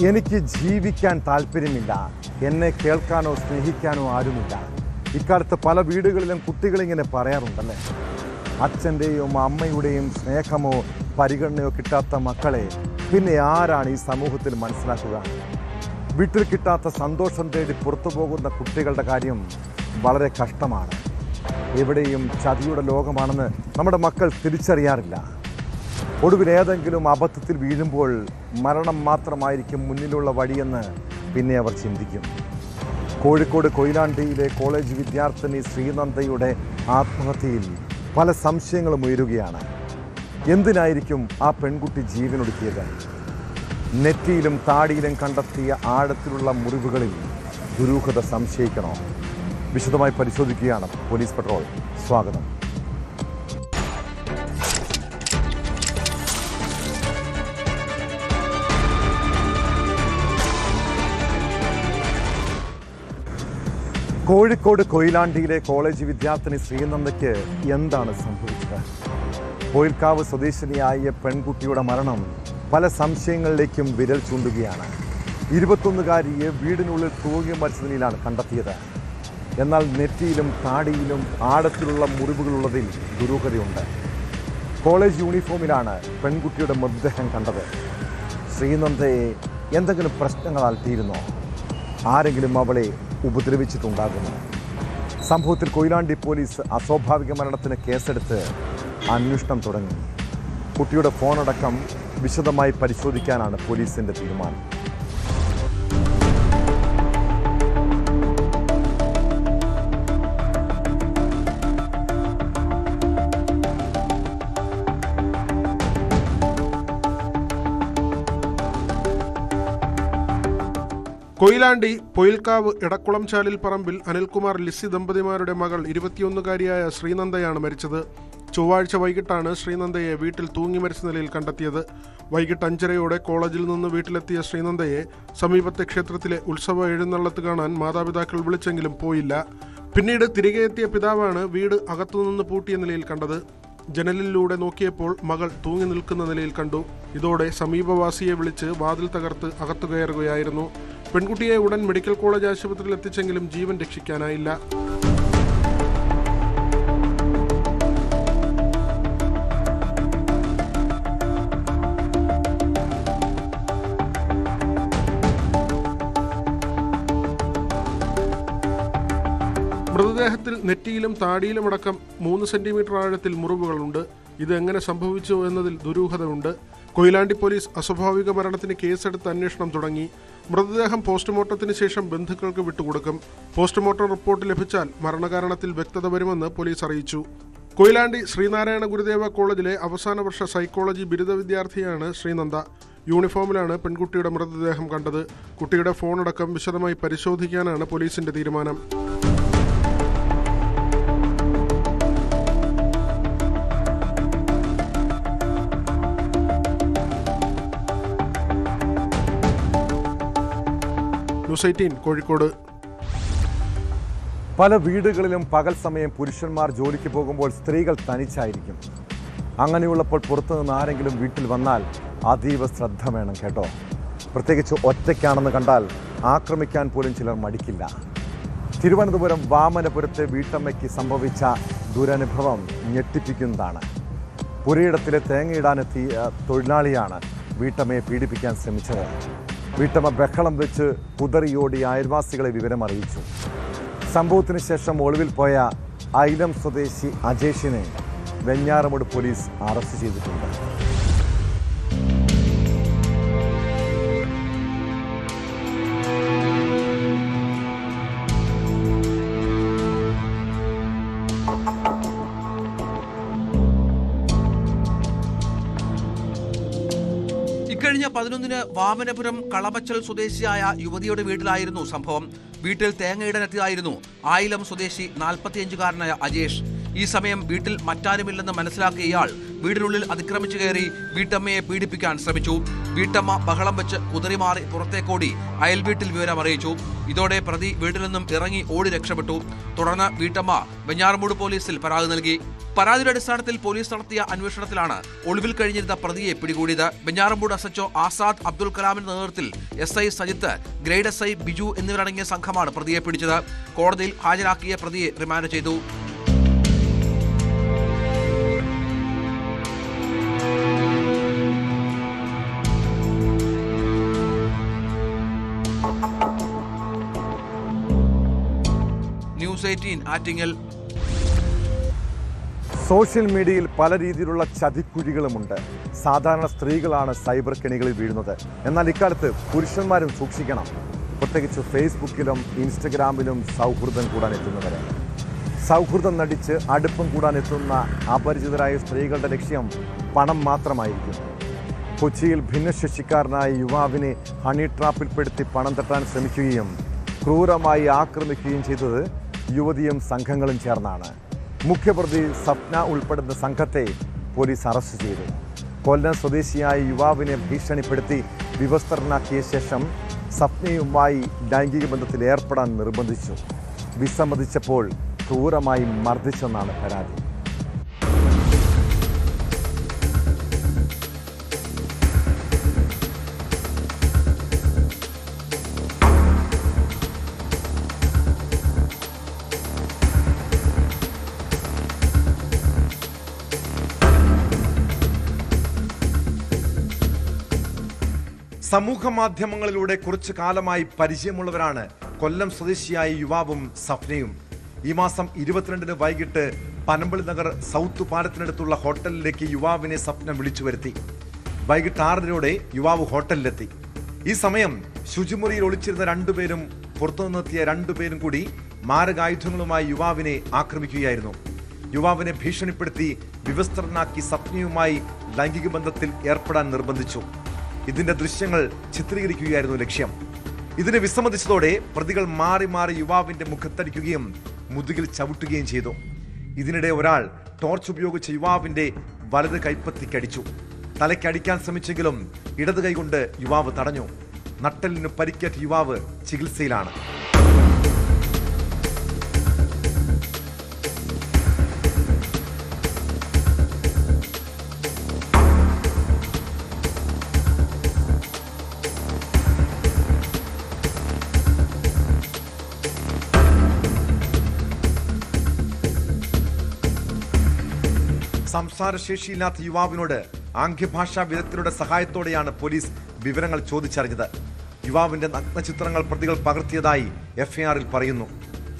എനിക്ക് ജീവിക്കാൻ താല്പര്യമില്ല, എന്നെ കേൾക്കാനോ സ്നേഹിക്കാനോ ആരുമില്ല. ഇക്കാലത്ത് പല വീടുകളിലും കുട്ടികളിങ്ങനെ പറയാറുണ്ടല്ലേ. അച്ഛൻ്റെയും അമ്മയുടെയും സ്നേഹമോ പരിഗണനയോ കിട്ടാത്ത മക്കളെ പിന്നെ ആരാണ് ഈ സമൂഹത്തിൽ മനസ്സിലാക്കുക? വീട്ടിൽ കിട്ടാത്ത സന്തോഷം തേടി പുറത്തു പോകുന്ന കുട്ടികളുടെ കാര്യം വളരെ കഷ്ടമാണ്. എവിടെയും ചതിയുടെ ലോകമാണെന്ന് നമ്മുടെ മക്കൾ തിരിച്ചറിയാറില്ല. ഒടുവിൽ ഏതെങ്കിലും അബദ്ധത്തിൽ വീഴുമ്പോൾ മരണം മാത്രമായിരിക്കും മുന്നിലുള്ള വഴിയെന്ന് പിന്നെ അവർ ചിന്തിക്കും. കോഴിക്കോട് കൊയിലാണ്ടിയിലെ കോളേജ് വിദ്യാർത്ഥിനി ശ്രീനന്ദയുടെ ആത്മഹത്യയിൽ പല സംശയങ്ങളും ഉയരുകയാണ്. എന്തിനായിരിക്കും ആ പെൺകുട്ടി ജീവനൊടുക്കിയത്? നെറ്റിയിലും താടിയിലും കണ്ടെത്തിയ ആഴത്തിലുള്ള മുറിവുകളിൽ ദുരൂഹത സംശയിക്കണോ? വിശദമായി പരിശോധിക്കുകയാണ് പോലീസ് പട്രോൾ. സ്വാഗതം. കോഴിക്കോട് കൊയിലാണ്ടിയിലെ കോളേജ് വിദ്യാർത്ഥിനി ശ്രീനന്ദയ്ക്ക് എന്താണ് സംഭവിച്ചത്? കോയിൽക്കാവ് സ്വദേശിനിയായ പെൺകുട്ടിയുടെ മരണം പല സംശയങ്ങളിലേക്കും വിരൽ ചൂണ്ടുകയാണ്. 21-കാരിയെ വീടിനുള്ളിൽ തൂങ്ങി മരിച്ച നിലയിലാണ് കണ്ടെത്തിയത്. എന്നാൽ നെറ്റിയിലും താടിയിലും ആഴത്തിലുള്ള മുറിവുകളുള്ളതിൽ ദുരൂഹതയുണ്ട്. കോളേജ് യൂണിഫോമിലാണ് പെൺകുട്ടിയുടെ മൃതദേഹം കണ്ടത്. ശ്രീനന്ദയെ എന്തെങ്കിലും പ്രശ്നങ്ങൾ അലട്ടിയിരുന്നോ? ആരെങ്കിലും അവളെ ഉപദ്രവിച്ചിട്ടുണ്ടാകുന്നു? സംഭവത്തിൽ കൊയിലാണ്ടി പോലീസ് അസ്വാഭാവിക മരണത്തിന് കേസെടുത്ത് അന്വേഷണം തുടങ്ങി. കുട്ടിയുടെ ഫോണടക്കം വിശദമായി പരിശോധിക്കാനാണ് പോലീസിന്റെ തീരുമാനം. കൊയിലാണ്ടി പൊയിൽക്കാവ് എടക്കുളം ചാലിൽ പറമ്പിൽ അനിൽകുമാർ ലിസി ദമ്പതിമാരുടെ മകൾ 21-കാരിയായ ശ്രീനന്ദയാണ് മരിച്ചത്. ചൊവ്വാഴ്ച വൈകിട്ടാണ് ശ്രീനന്ദയെ വീട്ടിൽ തൂങ്ങി മരിച്ച നിലയിൽ കണ്ടെത്തിയത്. വൈകിട്ട് 5:30 കോളേജിൽ നിന്ന് വീട്ടിലെത്തിയ ശ്രീനന്ദയെ സമീപത്തെ ക്ഷേത്രത്തിലെ ഉത്സവ എഴുന്നള്ളത്ത് കാണാൻ മാതാപിതാക്കൾ വിളിച്ചെങ്കിലും പോയില്ല. പിന്നീട് തിരികെ എത്തിയ പിതാവാണ് വീട് അകത്തുനിന്ന് പൂട്ടിയ നിലയിൽ കണ്ടത്. ജനലിലൂടെ നോക്കിയപ്പോൾ മകൾ തൂങ്ങി നിൽക്കുന്ന നിലയിൽ കണ്ടു. ഇതോടെ സമീപവാസിയെ വിളിച്ച് വാതിൽ തകർത്ത് അകത്തു കയറുകയായിരുന്നു. പെൺകുട്ടിയെ ഉടൻ മെഡിക്കൽ കോളേജ് ആശുപത്രിയിൽ എത്തിച്ചെങ്കിലും ജീവൻ രക്ഷിക്കാനായില്ല. മൃതദേഹത്തിൽ നെറ്റിയിലും താടിയിലുമടക്കം 3 സെന്റിമീറ്റർ ആഴത്തിൽ മുറിവുകളുണ്ട്. ഇത് എങ്ങനെ സംഭവിച്ചു എന്നതിൽ ദുരൂഹതയുണ്ട്. കൊയിലാണ്ടി പോലീസ് അസ്വാഭാവിക മരണത്തിന് കേസെടുത്ത് അന്വേഷണം തുടങ്ങി. മൃതദേഹം പോസ്റ്റ്മോർട്ടത്തിന് ശേഷം ബന്ധുക്കൾക്ക് വിട്ടുകൊടുക്കും. പോസ്റ്റ്മോർട്ടം റിപ്പോർട്ട് ലഭിച്ചാൽ മരണകാരണത്തിൽ വ്യക്തത വരുമെന്ന് പോലീസ് അറിയിച്ചു. കൊയിലാണ്ടി ശ്രീനാരായണ ഗുരുദേവ കോളേജിലെ അവസാന വർഷ സൈക്കോളജി ബിരുദ വിദ്യാർത്ഥിയാണ് ശ്രീനന്ദ. യൂണിഫോമിലാണ് പെൺകുട്ടിയുടെ മൃതദേഹം കണ്ടത്. കുട്ടിയുടെ ഫോണടക്കം വിശദമായി പരിശോധിക്കാനാണ് പോലീസിന്റെ തീരുമാനം. ന്യൂസ് 18 കോഴിക്കോട്. പല വീടുകളിലും പകൽ സമയം പുരുഷന്മാർ ജോലിക്ക് പോകുമ്പോൾ സ്ത്രീകൾ തനിച്ചായിരിക്കും. അങ്ങനെയുള്ളപ്പോൾ പുറത്തുനിന്ന് ആരെങ്കിലും വീട്ടിൽ വന്നാൽ അതീവ ശ്രദ്ധ വേണം കേട്ടോ. പ്രത്യേകിച്ച് ഒറ്റയ്ക്കാണെന്ന് കണ്ടാൽ ആക്രമിക്കാൻ പോലും ചിലർ മടിക്കില്ല. തിരുവനന്തപുരം വാമനപുരത്തെ വീട്ടമ്മയ്ക്ക് സംഭവിച്ച ദുരനുഭവം ഞെട്ടിപ്പിക്കുന്നതാണ്. പുരയിടത്തിലെ തേങ്ങയിടാനെത്തിയ തൊഴിലാളിയാണ് വീട്ടമ്മയെ പീഡിപ്പിക്കാൻ ശ്രമിച്ചത്. വീട്ടമ്മ ബഹളം വെച്ച് കുതറിയോടി അയൽവാസികളെ വിവരം അറിയിച്ചു. സംഭവത്തിന് ശേഷം ഒളിവിൽ പോയ ഐലം സ്വദേശി അജേഷിനെ വെഞ്ഞാറമൂട് പോലീസ് അറസ്റ്റ് ചെയ്തിട്ടുണ്ട്. ഇക്കഴിഞ്ഞ 11-ന് വാമനപുരം കളമച്ചൽ സ്വദേശിയായ യുവതിയുടെ വീട്ടിലായിരുന്നു സംഭവം. വീട്ടിൽ തേങ്ങയിടാനെത്തിയതായിരുന്നു ആയിലം സ്വദേശി 45-കാരനായ അജേഷ്. ഈ സമയം വീട്ടിൽ മറ്റാരുമില്ലെന്ന് മനസ്സിലാക്കിയ ഇയാൾ വീടിനുള്ളിൽ അതിക്രമിച്ചു കയറി വീട്ടമ്മയെ പീഡിപ്പിക്കാൻ ശ്രമിച്ചു. വീട്ടമ്മ ബഹളം വെച്ച് കുതറിമാറി പുറത്തേക്കോടി അയൽ വീട്ടിൽ വിവരം അറിയിച്ചു. ഇതോടെ പ്രതി വീട്ടിൽ നിന്നും ഇറങ്ങി ഓടി രക്ഷപ്പെട്ടു. തുടർന്ന് വീട്ടമ്മ വെഞ്ഞാറമൂട് പോലീസിൽ പരാതി നൽകി. പരാതിയുടെ അടിസ്ഥാനത്തിൽ പോലീസ് നടത്തിയ അന്വേഷണത്തിലാണ് ഒളിവിൽ കഴിഞ്ഞിരുന്ന പ്രതിയെ പിടികൂടിയത്. വെഞ്ഞാറമൂട് SHO ആസാദ് അബ്ദുൽ കലാമിന്റെ നേതൃത്വത്തിൽ SI Sajith, grade SI Biju എന്നിവരടങ്ങിയ സംഘമാണ് പ്രതിയെ പിടിച്ചത്. കോടതിയിൽ ഹാജരാക്കിയ പ്രതിയെ റിമാൻഡ് ചെയ്തു. ന്യൂസ് 18 ആറ്റിങ്ങൽ. സോഷ്യൽ മീഡിയയിൽ പല രീതിയിലുള്ള ചതിക്കുഴികളുമുണ്ട്. സാധാരണ സ്ത്രീകളാണ് സൈബർ കെണികളിൽ വീഴുന്നത്. എന്നാൽ ഇക്കാലത്ത് പുരുഷന്മാരും സൂക്ഷിക്കണം. പ്രത്യേകിച്ച് ഫേസ്ബുക്കിലും ഇൻസ്റ്റഗ്രാമിലും സൗഹൃദം കൂടാൻ എത്തുന്നവരെ. സൗഹൃദം നടിച്ച് അടുപ്പം കൂടാൻ എത്തുന്ന അപരിചിതരായ സ്ത്രീകളുടെ ലക്ഷ്യം പണം മാത്രമായിരിക്കും. കൊച്ചിയിൽ ഭിന്നശേഷിക്കാരനായ യുവാവിനെ ഹണി ട്രാപ്പിൽപ്പെടുത്തി പണം തട്ടാൻ ശ്രമിക്കുകയും ക്രൂരമായി ആക്രമിക്കുകയും ചെയ്തത് യുവതിയും സംഘങ്ങളും ചേർന്നാണ്. മുഖ്യപ്രതി സപ്ന ഉൾപ്പെടുന്ന സംഘത്തെ പോലീസ് അറസ്റ്റ് ചെയ്തു. കൊല്ലം സ്വദേശിയായ യുവാവിനെ ഭീഷണിപ്പെടുത്തി വിവസ്ത്രനാക്കിയ ശേഷം സപ്നയുമായി ലൈംഗിക ബന്ധത്തിൽ ഏർപ്പെടാൻ നിർബന്ധിച്ചു. വിസമ്മതിച്ചപ്പോൾ ക്രൂരമായി മർദ്ദിച്ചെന്നാണ് പരാതി. സമൂഹ മാധ്യമങ്ങളിലൂടെ കുറച്ചു കാലമായി പരിചയമുള്ളവരാണ് കൊല്ലം സ്വദേശിയായ യുവാവും സഫ്നയും. ഈ മാസം 22-ന് വൈകിട്ട് പനമ്പള്ളി നഗർ സൗത്ത് പാലത്തിനടുത്തുള്ള ഹോട്ടലിലേക്ക് യുവാവിനെ സഫ്ന വിളിച്ചു വരുത്തി. വൈകിട്ട് 6:30 യുവാവ് ഹോട്ടലിലെത്തി. ഈ സമയം ശുചിമുറിയിൽ ഒളിച്ചിരുന്ന രണ്ടുപേരും പുറത്തുനിന്നെത്തിയ രണ്ടുപേരും കൂടി മാരകായുധങ്ങളുമായി യുവാവിനെ ആക്രമിക്കുകയായിരുന്നു. യുവാവിനെ ഭീഷണിപ്പെടുത്തി വിവസ്ത്രനാക്കി സഫ്നയുമായി ലൈംഗിക ബന്ധത്തിൽ ഏർപ്പെടാൻ നിർബന്ധിച്ചു. ഇതിന്റെ ദൃശ്യങ്ങൾ ചിത്രീകരിക്കുകയായിരുന്നു ലക്ഷ്യം. ഇതിന് വിസമ്മതിച്ചതോടെ പ്രതികൾ മാറി മാറി യുവാവിന്റെ മുഖത്തടിക്കുകയും മുതുകിൽ ചവിട്ടുകയും ചെയ്തു. ഇതിനിടെ ഒരാൾ ടോർച്ച് ഉപയോഗിച്ച് യുവാവിന്റെ വലത് കൈപ്പത്തിക്കടിച്ചു. തലയ്ക്കടിക്കാൻ ശ്രമിച്ചെങ്കിലും ഇടത് കൈകൊണ്ട് യുവാവ് തടഞ്ഞു. നട്ടെല്ലിന് പരിക്കേറ്റ യുവാവ് ചികിത്സയിലാണ്. സംസാരശേഷിയില്ലാത്ത യുവാവിനോട് ആംഗ്യഭാഷാ വിദഗ്ധരുടെ സഹായത്തോടെയാണ് പോലീസ് വിവരങ്ങൾ ചോദിച്ചറിഞ്ഞത്. യുവാവിന്റെ നഗ്നചിത്രങ്ങൾ പ്രതികൾ പകർത്തിയതായി FIR-ൽ പറയുന്നു.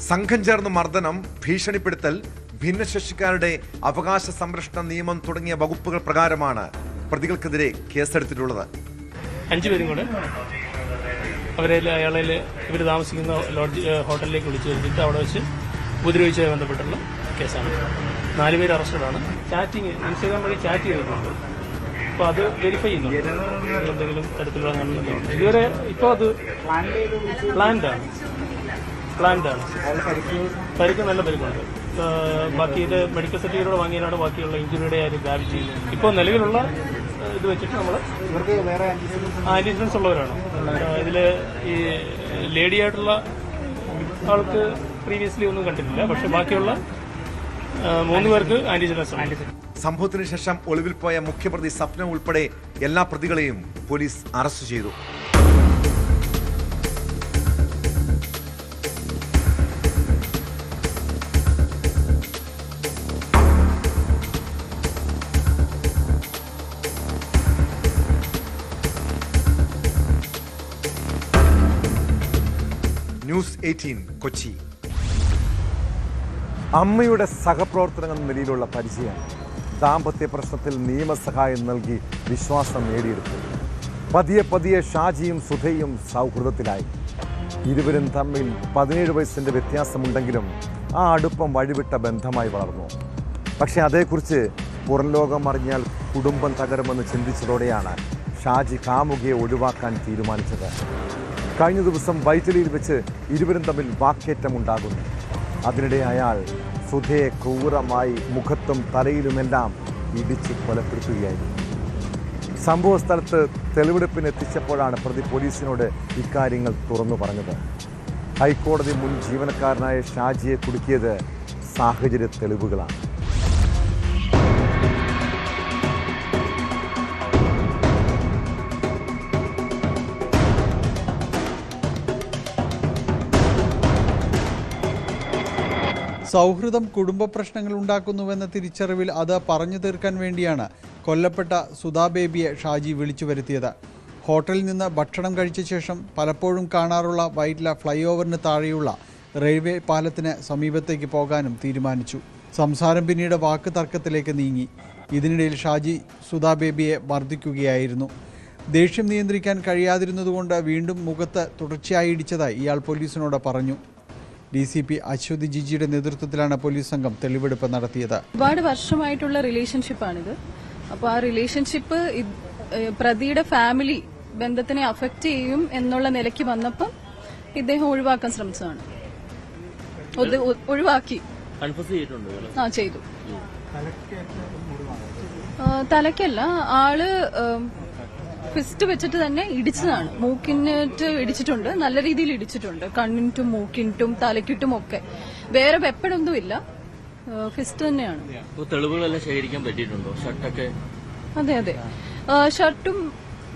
സംഘം ചേർന്ന് മർദ്ദനം, ഭീഷണിപ്പെടുത്തൽ, ഭിന്നശേഷിക്കാരുടെ അവകാശ സംരക്ഷണ നിയമം തുടങ്ങിയ വകുപ്പുകൾ പ്രകാരമാണ് പ്രതികൾക്കെതിരെ കേസെടുത്തിട്ടുള്ളത്. 5 പേരും കൂടെ അയാളെ ഇവർ താമസിക്കുന്ന ഹോട്ടലിലേക്ക് വിളിച്ചു വരുത്തിയിട്ട് അവിടെ വെച്ച് ഉപദ്രവിച്ചതുമായി ബന്ധപ്പെട്ടുള്ള കേസാണ്. 4 പേര് അറസ്റ്റഡാണ്. ചാറ്റിങ്, ഇൻസ്റ്റാഗ്രാം വഴി ചാറ്റ് ചെയ്തിട്ടുണ്ട്. അപ്പോൾ അത് വെരിഫൈ ചെയ്യുന്നുണ്ട്. എന്തെങ്കിലും തരത്തിലുള്ള ഇതുവരെ ഇപ്പോൾ അത് പ്ലാൻഡാണ്. പരിക്ക് നല്ല പരിക്കുണ്ട്. ബാക്കി ഇത് മെഡിക്കൽ സർട്ടിഫിക്കറ്റോടെ വാങ്ങിയതിനാണ് ബാക്കിയുള്ള ഇഞ്ചുറിയുടെ ആ ഒരു ഗ്രാവിറ്റി. ഇപ്പോൾ നിലവിലുള്ള ഇത് വെച്ചിട്ട് നമ്മൾ ഇവർക്ക് വേറെ ആന്റിസിഡൻസ് ഉള്ളവരാണ്. ഇതിൽ ഈ ലേഡി ആയിട്ടുള്ള ആൾക്ക് പ്രീവിയസ്ലി ഒന്നും കണ്ടിട്ടില്ല. പക്ഷെ ബാക്കിയുള്ള 3 പേർക്ക് ആന്റിസിഡൻസ്. സംഭവത്തിന് ശേഷം ഒളിവിൽ പോയ മുഖ്യപ്രതി സപ്ന ഉൾപ്പെടെ എല്ലാ പ്രതികളെയും പോലീസ് അറസ്റ്റ് ചെയ്തു. ന്യൂസ് 18 കൊച്ചി. അമ്മയുടെ സഹപ്രവർത്തനം എന്ന നിലയിലുള്ള പരിചയം ദാമ്പത്യ പ്രശ്നത്തിൽ നിയമസഹായം നൽകി വിശ്വാസം നേടിയെടുത്തു. പതിയെ പതിയെ ഷാജിയും സുധയും സൗഹൃദത്തിലായി. ഇരുവരും തമ്മിൽ 17 വയസ്സിൻ്റെ വ്യത്യാസമുണ്ടെങ്കിലും ആ അടുപ്പം വഴിവിട്ട ബന്ധമായി വളർന്നു. പക്ഷെ അതേക്കുറിച്ച് പുറം ലോകം അറിഞ്ഞാൽ കുടുംബം തകരുമെന്ന് ചിന്തിച്ചതോടെയാണ് ഷാജി കാമുകിയെ ഒഴിവാക്കാൻ തീരുമാനിച്ചത്. കഴിഞ്ഞ ദിവസം വൈറ്റിലിയിൽ വെച്ച് ഇരുവരും തമ്മിൽ വാക്കേറ്റമുണ്ടാകുന്നു. അതിനിടെ അയാൾ സുധയെ ക്രൂരമായി മുഖത്തും തലയിലുമെല്ലാം ഇടിച്ച് കൊലപ്പെടുത്തുകയായിരുന്നു. സംഭവ സ്ഥലത്ത് തെളിവെടുപ്പിന് എത്തിച്ചപ്പോഴാണ് പ്രതി പോലീസിനോട് ഇക്കാര്യങ്ങൾ തുറന്നു പറഞ്ഞത്. ഹൈക്കോടതി മുൻ ജീവനക്കാരനായ ഷാജിയെ കുടുക്കിയത് സാഹചര്യ തെളിവുകളാണ്. സൗഹൃദം കുടുംബ പ്രശ്നങ്ങൾ ഉണ്ടാക്കുന്നുവെന്ന തിരിച്ചറിവിൽ അത് പറഞ്ഞു തീർക്കാൻ വേണ്ടിയാണ് കൊല്ലപ്പെട്ട സുധാ ബേബിയെ ഷാജി വിളിച്ചു വരുത്തിയത്. ഹോട്ടലിൽ നിന്ന് ഭക്ഷണം കഴിച്ച ശേഷം പലപ്പോഴും കാണാറുള്ള വൈറ്റ്ല ഫ്ലൈ ഓവറിന് താഴെയുള്ള റെയിൽവേ പാലത്തിന് സമീപത്തേക്ക് പോകാനും തീരുമാനിച്ചു. സംസാരം പിന്നീട് വാക്ക് തർക്കത്തിലേക്ക് നീങ്ങി. ഇതിനിടയിൽ ഷാജി സുധാ ബേബിയെ മർദ്ദിക്കുകയായിരുന്നു. ദേഷ്യം നിയന്ത്രിക്കാൻ കഴിയാതിരുന്നതുകൊണ്ട് വീണ്ടും മുഖത്ത് തുടർച്ചയായി ഇടിച്ചതായി ഇയാൾ പോലീസിനോട് പറഞ്ഞു. DCP അശ്വതി ജിജിയുടെ നേതൃത്വത്തിലാണ് പോലീസ് സംഘം തെളിവെടുപ്പ് നടത്തിയത്. ഒരുപാട് വർഷമായിട്ടുള്ള റിലേഷൻഷിപ്പാണിത്. അപ്പോൾ ആ റിലേഷൻഷിപ്പ് പ്രതിയുടെ ഫാമിലി ബന്ധത്തിനെ അഫക്റ്റ് ചെയ്യും എന്നുള്ള നിലയ്ക്ക് വന്നപ്പം ഇദ്ദേഹം ഒഴിവാക്കാൻ ശ്രമിച്ചതാണ്. ഒഴിവാക്കി ചെയ്തു. തലയ്ക്കല്ല, ആള് ഫിസ്റ്റ് വെച്ചിട്ട് തന്നെ ഇടിച്ചതാണ്. മൂക്കിനിട്ട് ഇടിച്ചിട്ടുണ്ട്, നല്ല രീതിയിൽ ഇടിച്ചിട്ടുണ്ട്. കണ്ണിനും മൂക്കിനും തലക്കിട്ടും ഒക്കെ. വേറെ വെപ്പണൊന്നും ഇല്ല, ഫിസ്റ്റ് തന്നെയാണ്. തെളിവുകളെല്ലാം ശേഖരിക്കാൻ പറ്റിയിട്ടുണ്ടോ? ഷർട്ടൊക്കെ? അതെ അതെ, ഷർട്ടും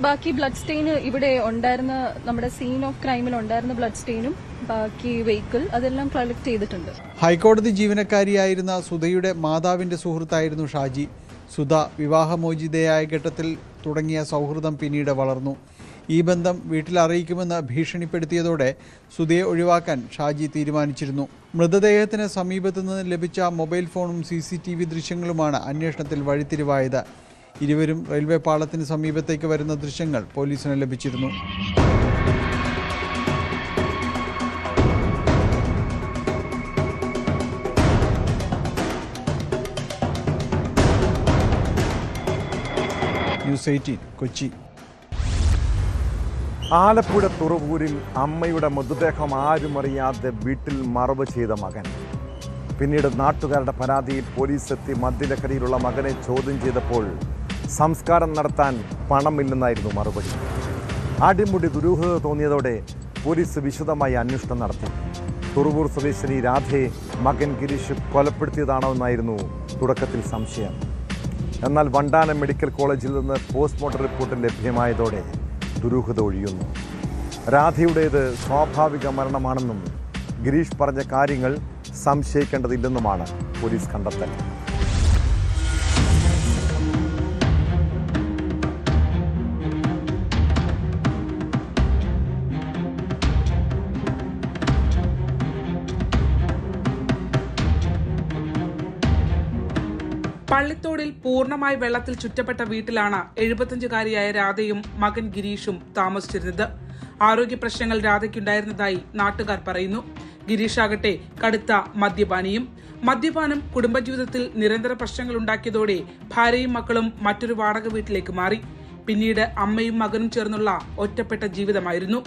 ബാക്കി ബ്ലഡ് സ്റ്റെയിൻ ഇവിടെ ഉണ്ടായിരുന്ന നമ്മുടെ സീൻ ഓഫ് ക്രൈമിൽ ഉണ്ടായിരുന്ന ബ്ലഡ് സ്റ്റെയിനും ബാക്കി വെഹിക്കിൾ അതെല്ലാം കളക്ട് ചെയ്തിട്ടുണ്ട്. ഹൈക്കോടതി ജീവനക്കാരിയായിരുന്ന സുധയുടെ മാതാവിന്റെ സുഹൃത്തായിരുന്നു ഷാജി. സുധ വിവാഹമോചിതയായ ഘട്ടത്തിൽ തുടങ്ങിയ സൗഹൃദം പിന്നീട് വളർന്നു. ഈ ബന്ധം വീട്ടിൽ അറിയിക്കുമെന്ന് ഭീഷണിപ്പെടുത്തിയതോടെ സുധയെ ഒഴിവാക്കാൻ ഷാജി തീരുമാനിച്ചിരുന്നു. മൃതദേഹത്തിന് സമീപത്തു നിന്ന് ലഭിച്ച മൊബൈൽ ഫോണും CCTV ദൃശ്യങ്ങളുമാണ് അന്വേഷണത്തിൽ വഴിത്തിരിവായത്. ഇരുവരും റെയിൽവേ പാളത്തിന് സമീപത്തേക്ക് വരുന്ന ദൃശ്യങ്ങൾ പോലീസിന് ലഭിച്ചിരുന്നു. ന്യൂസ് 18 കൊച്ചി. ആലപ്പുഴ തുറവൂരിൽ അമ്മയുടെ മൃതദേഹം ആരുമറിയാതെ വീട്ടിൽ മറവ് ചെയ്ത മകൻ. പിന്നീട് നാട്ടുകാരുടെ പരാതിയിൽ പോലീസ് എത്തി മദ്യലഹരിയിലുള്ള മകനെ ചോദ്യം ചെയ്തപ്പോൾ സംസ്കാരം നടത്താൻ പണമില്ലെന്നായിരുന്നു മറുപടി. അടിമുടി ദുരൂഹത തോന്നിയതോടെ പോലീസ് വിശദമായി അന്വേഷണം നടത്തി. തുറവൂർ സ്വദേശിനി രാധയെ മകൻ ഗിരീഷ് കൊലപ്പെടുത്തിയതാണോ എന്നായിരുന്നു തുടക്കത്തിൽ സംശയം. എന്നാൽ വണ്ടാനം മെഡിക്കൽ കോളേജിൽ നിന്ന് പോസ്റ്റ്മോർട്ടം റിപ്പോർട്ട് ലഭ്യമായതോടെ ദുരൂഹത ഒഴിയുന്നു. രാധയുടേത് സ്വാഭാവിക മരണമാണെന്നും ഗിരീഷ് പറഞ്ഞ കാര്യങ്ങൾ സംശയിക്കേണ്ടതില്ലെന്നുമാണ് പോലീസ് കണ്ടെത്തൽ. പള്ളിത്തോടിൽ പൂർണ്ണമായി വെള്ളത്തിൽ ചുറ്റപ്പെട്ട വീട്ടിലാണ് 75-കാരിയായ രാധയും മകൻ ഗിരീഷും താമസിച്ചിരുന്നത്. ആരോഗ്യ പ്രശ്നങ്ങൾ രാധയ്ക്കുണ്ടായിരുന്നതായി നാട്ടുകാർ പറയുന്നു. ഗിരീഷ് ആകട്ടെ കടുത്ത മദ്യപാനിയും. മദ്യപാനം കുടുംബജീവിതത്തിൽ നിരന്തര പ്രശ്നങ്ങൾ ഉണ്ടാക്കിയതോടെ ഭാര്യയും മക്കളും മറ്റൊരു വാടക വീട്ടിലേക്ക് മാറി. പിന്നീട് അമ്മയും മകനും ചേർന്നുള്ള ഒറ്റപ്പെട്ട ജീവിതമായിരുന്നു.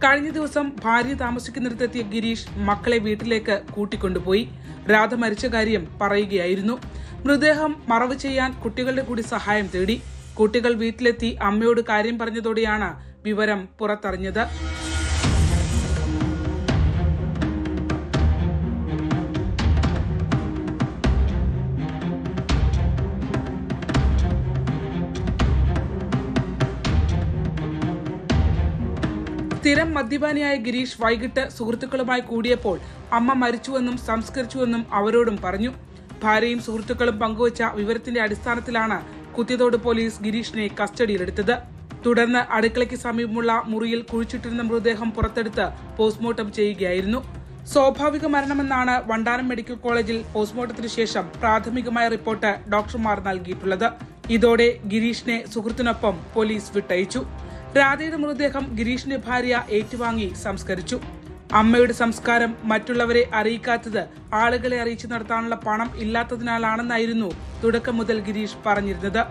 കഴിഞ്ഞ ദിവസം ഭാര്യ താമസിക്കുന്നിടത്തെത്തിയ ഗിരീഷ് മക്കളെ വീട്ടിലേക്ക് കൂട്ടിക്കൊണ്ടുപോയി. രാധ മരിച്ച കാര്യം പറയുകയായിരുന്നു. മൃതദേഹം മറവ് ചെയ്യാൻ കുട്ടികളുടെ കൂടി സഹായം തേടി. കുട്ടികൾ വീട്ടിലെത്തി അമ്മയോട് കാര്യം പറഞ്ഞതോടെയാണ് വിവരം പുറത്തറിഞ്ഞത്. സ്ഥിരം മദ്യപാനിയായ ഗിരീഷ് വൈകിട്ട് സുഹൃത്തുക്കളുമായി കൂടിയപ്പോൾ അമ്മ മരിച്ചുവെന്നും സംസ്കരിച്ചുവെന്നും അവരോടും പറഞ്ഞു. ഭാര്യയും സുഹൃത്തുക്കളും പങ്കുവച്ച വിവരത്തിന്റെ അടിസ്ഥാനത്തിലാണ് കുത്തിയതോട് പോലീസ് ഗിരീഷിനെ കസ്റ്റഡിയിലെടുത്തത്. തുടർന്ന് അടുക്കളയ്ക്ക് സമീപമുള്ള മുറിയിൽ കുഴിച്ചിട്ടിരുന്ന മൃതദേഹം പുറത്തെടുത്ത് പോസ്റ്റ്മോർട്ടം ചെയ്യുകയായിരുന്നു. സ്വാഭാവിക മരണമെന്നാണ് വണ്ടാനം മെഡിക്കൽ കോളേജിൽ പോസ്റ്റ്മോർട്ടത്തിന് ശേഷം പ്രാഥമികമായ റിപ്പോർട്ട് ഡോക്ടർമാർ നൽകിയിട്ടുള്ളത്. ഇതോടെ ഗിരീഷിനെ സുഹൃത്തിനൊപ്പം പോലീസ് വിട്ടയച്ചു. രാധയുടെ മൃതദേഹം ഗിരീഷിന്റെ ഭാര്യ ഏറ്റുവാങ്ങി സംസ്കരിച്ചു. അമ്മയുടെ സംസ്കാരം മറ്റുള്ളവരെ അറിയിക്കാത്തത് ആളുകളെ അറിയിച്ചു നടത്താനുള്ള പണം ഇല്ലാത്തതിനാലാണെന്നായിരുന്നു തുടക്കം മുതൽ ഗിരീഷ് പറഞ്ഞിരുന്നത്.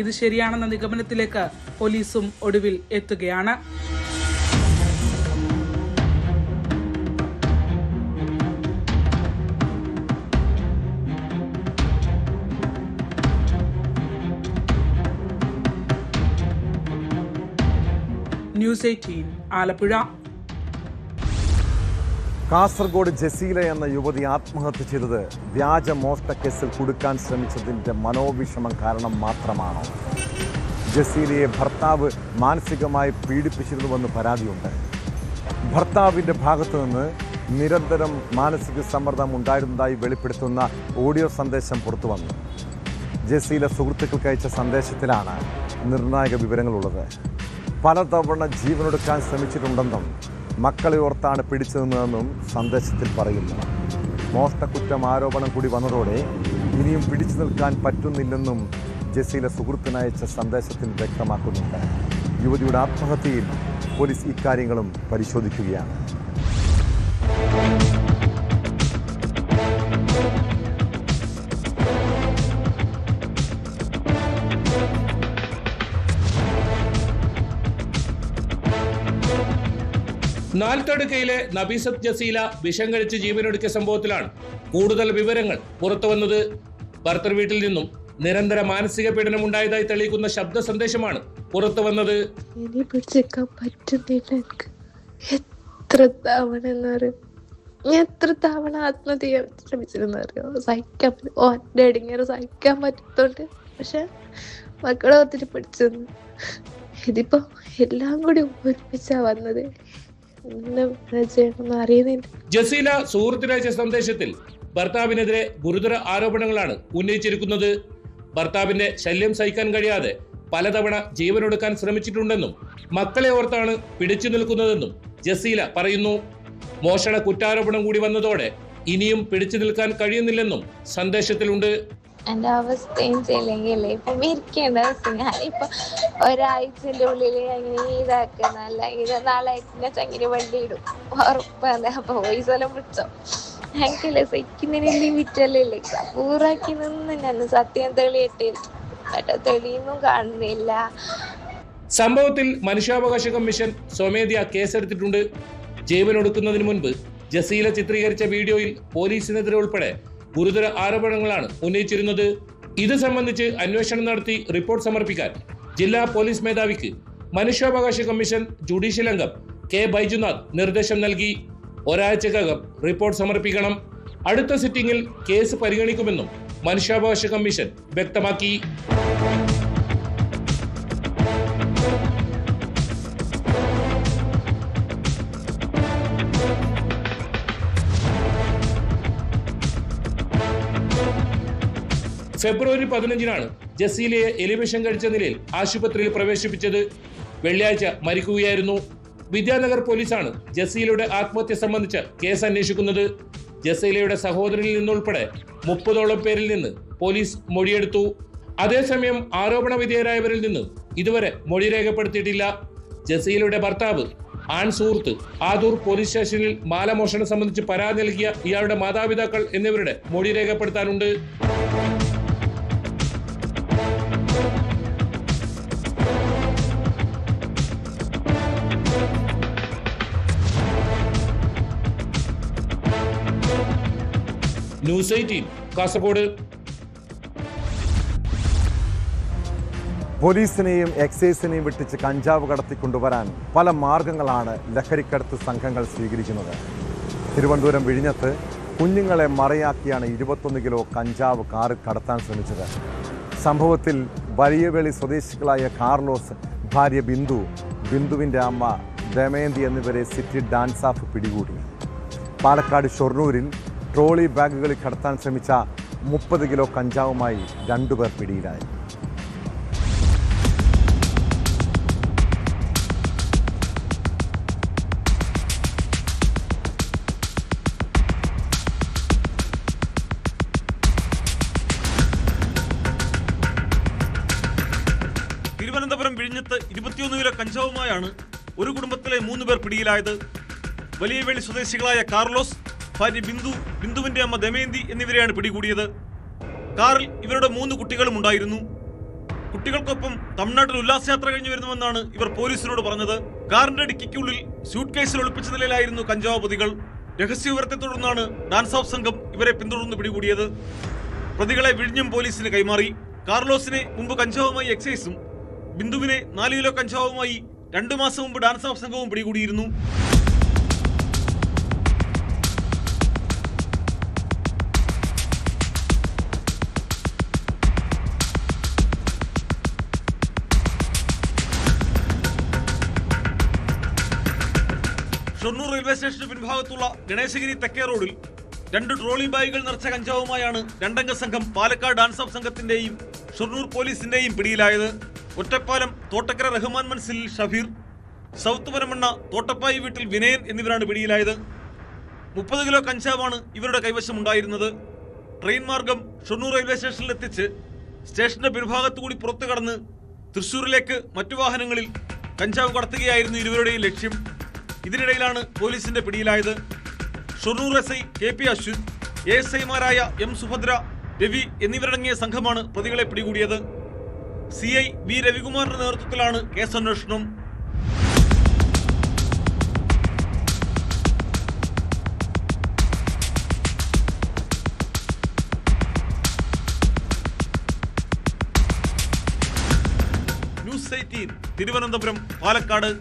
ഇത് ശരിയാണെന്ന നിഗമനത്തിലേക്ക് പോലീസും ഒടുവിൽ എത്തുകയാണ്. ന്യൂസ് 18 ആലപ്പുഴ. കാസർഗോഡ് ജസീല എന്ന യുവതി ആത്മഹത്യ ചെയ്തത് വ്യാജ മോഷ്ടക്കേസിൽ കുടുക്കാൻ ശ്രമിച്ചതിൻ്റെ മനോവിഷമം കാരണം മാത്രമാണോ? ജസീലയെ ഭർത്താവ് മാനസികമായി പീഡിപ്പിച്ചിരുന്നുവെന്ന് പരാതിയുണ്ട്. ഭർത്താവിൻ്റെ ഭാഗത്തു നിന്ന് നിരന്തരം മാനസിക സമ്മർദ്ദം ഉണ്ടായിരുന്നതായി വെളിപ്പെടുത്തുന്ന ഓഡിയോ സന്ദേശം പുറത്തു വന്നു. ജസീല സുഹൃത്തുക്കൾക്ക് അയച്ച സന്ദേശത്തിലാണ് നിർണായക വിവരങ്ങളുള്ളത്. പലതവണ ജീവനൊടുക്കാൻ ശ്രമിച്ചിട്ടുണ്ടെന്നും മക്കളെ ഓർത്താണ് പിടിച്ചതെന്നും സന്ദേശത്തിൽ പറയുന്നു. മോഷണക്കുറ്റം ആരോപണം കൂടി വന്നതോടെ ഇനിയും പിടിച്ചു നിൽക്കാൻ പറ്റുന്നില്ലെന്നും ജസീല സുഹൃത്തിനയച്ച സന്ദേശത്തിൽ വ്യക്തമാക്കുന്നുണ്ട്. യുവതിയുടെ ആത്മഹത്യയിൽ പോലീസ് ഇക്കാര്യങ്ങളും പരിശോധിക്കുകയാണ്. നാൽത്തടുക്കയിലെ നബീസത്ത് ജസീല വിഷം കഴിച്ച് ജീവനൊടുക്കിയ സംഭവത്തിലാണ് കൂടുതൽ വിവരങ്ങൾ പുറത്തുവന്നത്. ഭർത്തൃ വീട്ടിൽ നിന്നും നിരന്തര മാനസിക പീഡനം ഉണ്ടായതായി തെളിയിക്കുന്ന ശബ്ദ സന്ദേശമാണ് പുറത്തു വന്നത്. ഇനി പിടിച്ചേക്കാൻ പറ്റുന്നില്ല. എനിക്ക് എത്ര തവണ ആത്മഹത്യ ചെയ്യാൻ ശ്രമിച്ചിരുന്നു അറിയോ? സഹിക്കാൻ ഒറ്റ സഹിക്കാൻ പറ്റത്തോണ്ട്. പക്ഷെ മക്കളെ ഒത്തിരി പിടിച്ചെന്ന് ഇതിപ്പോ എല്ലാം കൂടി ഒരുമിച്ചാ വന്നത്. അറിയുന്നില്ല. ജസീല സുഹൃത്തിനയച്ച സന്ദേശത്തിൽ ഭർത്താവിനെതിരെ ഗുരുതര ആരോപണങ്ങളാണ് ഉന്നയിച്ചിരിക്കുന്നത്. ഭർത്താവിന്റെ ശല്യം സഹിക്കാൻ കഴിയാതെ പലതവണ ജീവനൊടുക്കാൻ ശ്രമിച്ചിട്ടുണ്ടെന്നും മക്കളെ ഓർത്താണ് പിടിച്ചു നിൽക്കുന്നതെന്നും ജസീല പറയുന്നു. മോഷണ കുറ്റാരോപണം കൂടി വന്നതോടെ ഇനിയും പിടിച്ചു നിൽക്കാൻ കഴിയുന്നില്ലെന്നും സന്ദേശത്തിലുണ്ട്. എന്റെ അവസ്ഥയും ചെയ്യില്ലെങ്കിലേ ഇപ്പൊ ഇരിക്കേണ്ട അവസ്ഥ. ഞാനിപ്പോ ഒരാഴ്ചന്റെ ഉള്ളിൽ അങ്ങനെ ഇതാക്കുന്നല്ല. ഇത് നാളായിട്ട് ചങ്ങിന് വണ്ടി ഇടും ഉറപ്പാണ്. അപ്പൊ പൈസ എല്ലാം പിടിച്ചോ എനിക്കല്ലേ സഹിക്കുന്നതിന് ലിമിറ്റല്ലേ. പൂറാക്കി നിന്ന് ഞാൻ സത്യം തെളിയട്ടെ. തെളിയൊന്നും കാണുന്നില്ല. സംഭവത്തിൽ മനുഷ്യാവകാശ കമ്മീഷൻ സ്വമേധയാ കേസെടുത്തിട്ടുണ്ട്. ജീവനൊടുക്കുന്നതിന് മുൻപ് ജസീല ചിത്രീകരിച്ച വീഡിയോയിൽ പോലീസിനെതിരെ ഉൾപ്പെടെ ഗുരുതര ആരോപണങ്ങളാണ് ഉന്നയിച്ചിരുന്നത്. ഇത് സംബന്ധിച്ച് അന്വേഷണം നടത്തി റിപ്പോർട്ട് സമർപ്പിക്കാൻ ജില്ലാ പോലീസ് മേധാവിക്ക് മനുഷ്യാവകാശ കമ്മീഷൻ ജുഡീഷ്യൽ അംഗം കെ ബൈജുനാഥ് നിർദ്ദേശം നൽകി. ഒരാഴ്ചക്കകം റിപ്പോർട്ട് സമർപ്പിക്കണം. അടുത്ത സിറ്റിംഗിൽ കേസ് പരിഗണിക്കുമെന്നും മനുഷ്യാവകാശ കമ്മീഷൻ വ്യക്തമാക്കി. ഫെബ്രുവരി 15-നാണ് ജസീലയെ എലിവിഷം കഴിച്ച നിലയിൽ ആശുപത്രിയിൽ പ്രവേശിപ്പിച്ചത്. വെള്ളിയാഴ്ച മരിക്കുകയായിരുന്നു. വിദ്യാനഗർ പോലീസാണ് ജസീലയുടെ ആത്മഹത്യ സംബന്ധിച്ച് കേസ് അന്വേഷിക്കുന്നത്. ജസീലയുടെ സഹോദരനിൽ നിന്നുൾപ്പെടെ 30ഓളം പേരിൽ നിന്ന് പോലീസ് മൊഴിയെടുത്തു. അതേസമയം ആരോപണ വിധേയരായവരിൽ നിന്ന് ഇതുവരെ മൊഴി രേഖപ്പെടുത്തിയിട്ടില്ല. ജസീലയുടെ ഭർത്താവ് ആൺ സുഹൃത്ത് ആദൂർ പോലീസ് സ്റ്റേഷനിൽ മാലമോഷണം സംബന്ധിച്ച് പരാതി നൽകിയ ഇയാളുടെ മാതാപിതാക്കൾ എന്നിവരുടെ മൊഴി രേഖപ്പെടുത്താനുണ്ട്. ന്യൂസ് 18 കാസർഗോഡ്. പോലീസിനെയും എക്സൈസിനെയും വെട്ടിച്ച് കഞ്ചാവ് കടത്തിക്കൊണ്ടുവരാൻ പല മാർഗങ്ങളാണ് ലഹരിക്കടത്ത് സംഘങ്ങൾ സ്വീകരിക്കുന്നത്. തിരുവനന്തപുരം വിഴിഞ്ഞത്ത് കുഞ്ഞുങ്ങളെ മറയാക്കിയാണ് 21 കിലോ കഞ്ചാവ് കാറിൽ കടത്താൻ ശ്രമിച്ചത്. സംഭവത്തിൽ വലിയവേളി സ്വദേശികളായ കാർലോസ്, ഭാര്യ ബിന്ദു, ബിന്ദുവിൻ്റെ അമ്മ ദമയന്തി എന്നിവരെ സിറ്റി ഡാൻസ് ഓഫ് പിടികൂടി. പാലക്കാട് ഷൊർണൂരിൽ ട്രോളി ബാഗുകളിൽ കടത്താൻ ശ്രമിച്ച 30 കിലോ കഞ്ചാവുമായി 2 പേർ പിടിയിലായി. തിരുവനന്തപുരം വിഴിഞ്ഞത്ത് 21 കിലോ കഞ്ചാവുമായാണ് ഒരു കുടുംബത്തിലെ 3 പേർ പിടിയിലായത്. വലിയവേളി സ്വദേശികളായ കാർലോസ്, ഭാര്യ ബിന്ദു, ബിന്ദുവിന്റെ അമ്മ ദമയന്തി എന്നിവരെയാണ് പിടികൂടിയത്. കാറിൽ ഇവരുടെ 3 കുട്ടികളും ഉണ്ടായിരുന്നു. കുട്ടികൾക്കൊപ്പം തമിഴ്നാട്ടിൽ ഉല്ലാസയാത്ര കഴിഞ്ഞു വരുന്നുവെന്നാണ് ഇവർ പോലീസിനോട് പറഞ്ഞത്. കാറിന്റെ ഡിക്കിക്കുള്ളിൽ സ്യൂട്ട് കേസിൽ ഒളിപ്പിച്ച നിലയിലായിരുന്നു കഞ്ചാവ് പൊതികൾ. രഹസ്യവിവരത്തെ തുടർന്നാണ് ഡാൻസ് ഓഫ് സംഘം ഇവരെ പിന്തുടർന്ന് പിടികൂടിയത്. പ്രതികളെ വിഴിഞ്ഞം പോലീസിന് കൈമാറി. കാർലോസിനെ മുമ്പ് കഞ്ചാവുമായി എക്സൈസും ബിന്ദുവിനെ 4 കിലോ കഞ്ചാവുമായി 2 മാസം മുമ്പ് ഡാൻസ് ഓഫ് സംഘവും പിടികൂടിയിരുന്നു. ഷൊർണൂർ റെയിൽവേ സ്റ്റേഷന് പിൻഭാഗത്തുള്ള ഗണേശഗിരി തെക്കേ റോഡിൽ 2 ട്രോളി ബാഗുകൾ നിറച്ച കഞ്ചാവുമായാണ് 2 അംഗ സംഘം പാലക്കാട് ഡാൻസ് ഓഫ് സംഘത്തിന്റെയും ഷൊർണൂർ പോലീസിന്റെയും പിടിയിലായത്. ഒറ്റപ്പാലം തോട്ടക്കര റഹ്മാൻ മൻസിൽ ഷഫീർ, സൗത്ത് പരമണ്ണ തോട്ടപ്പായി വീട്ടിൽ വിനയൻ എന്നിവരാണ് പിടിയിലായത്. 30 കിലോ കഞ്ചാവാണ് ഇവരുടെ കൈവശമുണ്ടായിരുന്നത്. ട്രെയിൻ മാർഗം ഷൊർണൂർ റെയിൽവേ സ്റ്റേഷനിൽ എത്തിച്ച് സ്റ്റേഷന്റെ പിൻഭാഗത്തുകൂടി പുറത്തു കടന്ന് തൃശൂരിലേക്ക് മറ്റു വാഹനങ്ങളിൽ കഞ്ചാവ് കടത്തുകയായിരുന്നു ഇരുവരുടെയും ലക്ഷ്യം. ഇതിനിടയിലാണ് പോലീസിന്റെ പിടിയിലായത്. Shoranur SI KP Ashwin, ASIമാരായ M Subhadra, Ravi എന്നിവരടങ്ങിയ സംഘമാണ് പ്രതികളെ പിടികൂടിയത്. CI V രവികുമാറിന്റെ നേതൃത്വത്തിലാണ് കേസന്വേഷണം. ന്യൂസ് 18 തിരുവനന്തപുരം, പാലക്കാട്.